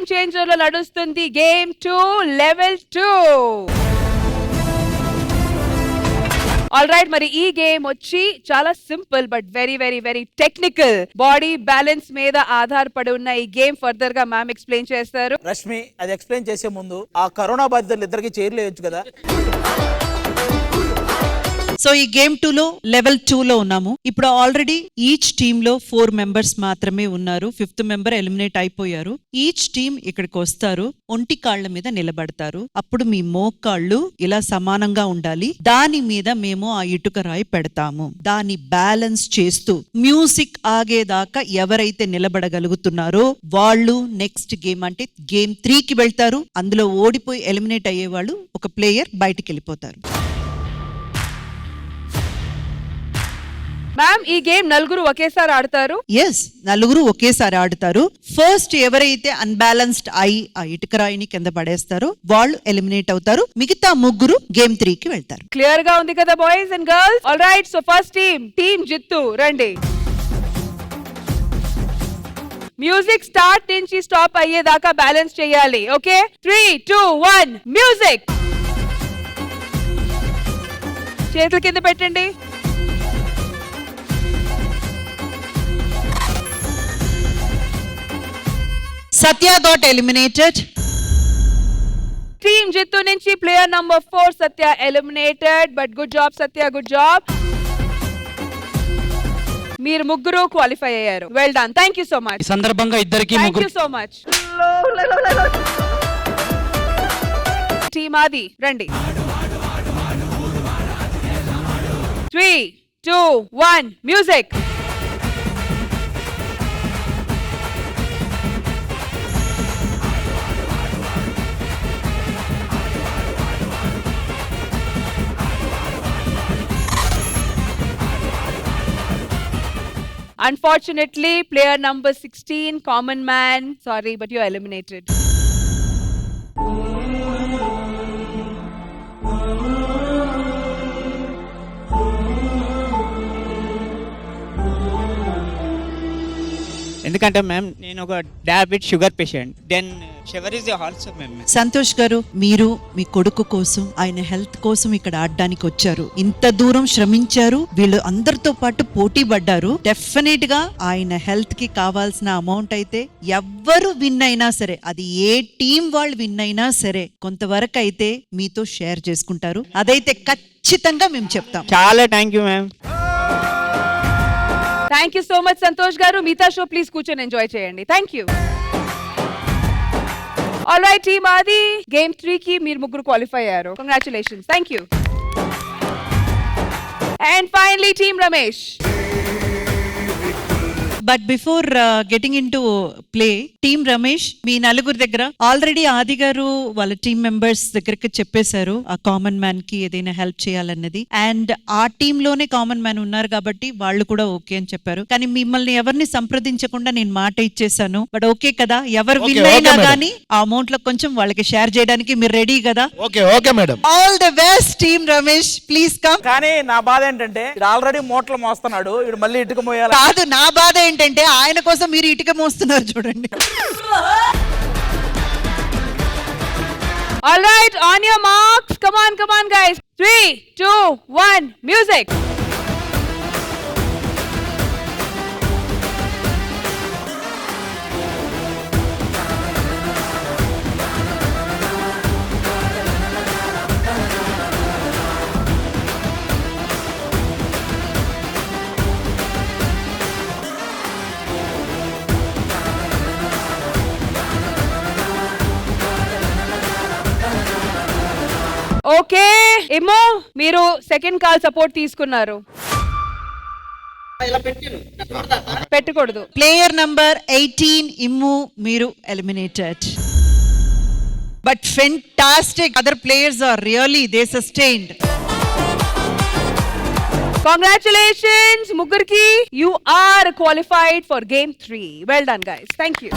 Game changer లో నడుస్తుంది game 2 level 2. All right, మరి ఈ గేమ్ వచ్చి చాలా simple but very very very technical. Body balance మీద ఆధారపడి ఉన్న ఈ గేమ్ ఫర్దర్ గా మ్యామ్ ఎక్స్ప్లెయిన్ చేస్తారు. రష్మి, అది ఎక్స్ప్లెయిన్ చేసే ముందు ఆ కరోనా బాధితులు ఇద్దరికి చేర్లేయచ్చు కదా. సో ఈ గేమ్ 2 లో లెవెల్ 2 లో ఉన్నాము. ఇప్పుడు ఆల్రెడీ ఈచ్ టీమ్ లో 4 మెంబర్స్ మాత్రమే ఉన్నారు. 5th మెంబర్ ఎలిమినేట్ అయిపోయారు. ఈచ్ టీమ్ ఇక్కడికి వస్తారు, ఒంటి కాళ్ల మీద నిలబడతారు. అప్పుడు మీ మోకాళ్ళు ఇలా సమానంగా ఉండాలి. దాని మీద మేము ఆ ఇటుక రాయి పెడతాము. దాన్ని బ్యాలెన్స్ చేస్తూ మ్యూజిక్ ఆగేదాకా ఎవరైతే నిలబడగలుగుతున్నారో వాళ్ళు నెక్స్ట్ గేమ్ అంటే గేమ్ 3 కి వెళ్తారు. అందులో ఓడిపోయి ఎలిమినేట్ అయ్యేవాళ్ళు ఒక ప్లేయర్ బయటికి వెళ్ళిపోతారు. మ్యామ్, ఈ గేమ్ నలుగురు ఒకేసారి ఆడతారు. ఎస్, నలుగురు ఒకేసారి ఆడతారు. ఫస్ట్ ఎవరైతే అన్బ్యాలెన్స్డ్ అయి ఆ ఇటుక రాయిని కింద పడేస్తారో వాళ్ళు ఎలిమినేట్ అవుతారు. మిగతా ముగ్గురు గేమ్ 3 కి వెళ్తారు. క్లియర్ గా ఉంది కదా boys and girls? All right, so first team Jittu రండి. మ్యూజిక్ స్టార్ట్ నుంచి స్టాప్ అయ్యేదాకా బ్యాలెన్స్ చేయాలి. Okay, 3, 2, 1 music. చేతుల కింద పెట్టండి. Satya got eliminated. Team Jittu నుంచి player number 4 Satya eliminated. But good job Satya, good job. మీరు ముగ్గురు క్వాలిఫై అయ్యారు. Well done, thank you so much. ఈ సందర్భంగా ఇద్దరికి thank you so much. Team Adi రండి. 3, 2, 1 music. Unfortunately, player number 16, Common Man, sorry, but you're eliminated. ఎందుకంటే ma'am నేను ఒక diabetic sugar patient. Then sugar is also ma'am. Santosh గారు, మీరు మీ కొడుకు కోసం ఆయన హెల్త్ కోసం ఇక్కడ ఆడడానికి వచ్చారు. ఇంత దూరం శ్రమించారు. వీళ్ళు అందరితో పాటు పోటీ పడ్డారు. డెఫినెట్ గా ఆయన హెల్త్ కి కావాల్సిన అమౌంట్ అయితే ఎవ్వరు విన్ అయినా సరే, అది ఏ టీం వాళ్ళు విన్ అయినా సరే, కొంతవరకు అయితే మీతో షేర్ చేసుకుంటారు. అదైతే ఖచ్చితంగా మేము చెప్తాం. చాలా thank you ma'am. Thank you so much Santosh garu. మిగతా షో ప్లీజ్ కూర్చొని ఎంజాయ్ చేయండి. Thank you. All right team Adi, game 3 కి మీరు ముగ్గురు క్వాలిఫై అయ్యారు. Congratulations, thank you. And finally team Ramesh. But before getting into play, team Ramesh మీ నలుగురు దగ్గర ఆల్రెడీ ఆది గారు వాళ్ళ టీమ్ మెంబర్స్ దగ్గరికి చెప్పేశారు ఆ కామన్ మ్యాన్ కి ఏదైనా హెల్ప్ చేయాలన్నది. అండ్ ఆ టీమ్ లోనే కామన్ మ్యాన్ ఉన్నారు కాబట్టి వాళ్ళు కూడా ఓకే అని చెప్పారు. కానీ మిమ్మల్ని ఎవరిని సంప్రదించకుండా నేను మాట ఇచ్చేసాను. బట్ ఓకే కదా, ఎవరు విన్ అయినా కానీ ఆ అమౌంట్ లో కొంచెం వాళ్ళకి షేర్ చేయడానికి మీరు రెడీ కదా? Okay madam. All the best team Ramesh, please come. కానీ నా బాధ ఏంటంటే ఆల్రెడీ మూటలు మోస్తున్నాడు, ఇప్పుడు మళ్ళీ ఇటుక మోయాలి. కాదు, నా బాధ ఏంటంటే ఆయన కోసం మీరు ఇటుక మోస్తున్నారు చూడండి. All right, on your marks, come on guys. 3, 2, 1 music. Okay ఏమో, మీరు సెకండ్ కాల్ సపోర్ట్ తీసుకున్నారు. పెట్టకూడదు. ప్లేయర్ నంబర్ 18 ఇమ్ము, మీరు eliminated. But fantastic, other players are really they sustained. Congratulations ముగ్గురికి, you are qualified for game 3. Well done guys, thank you.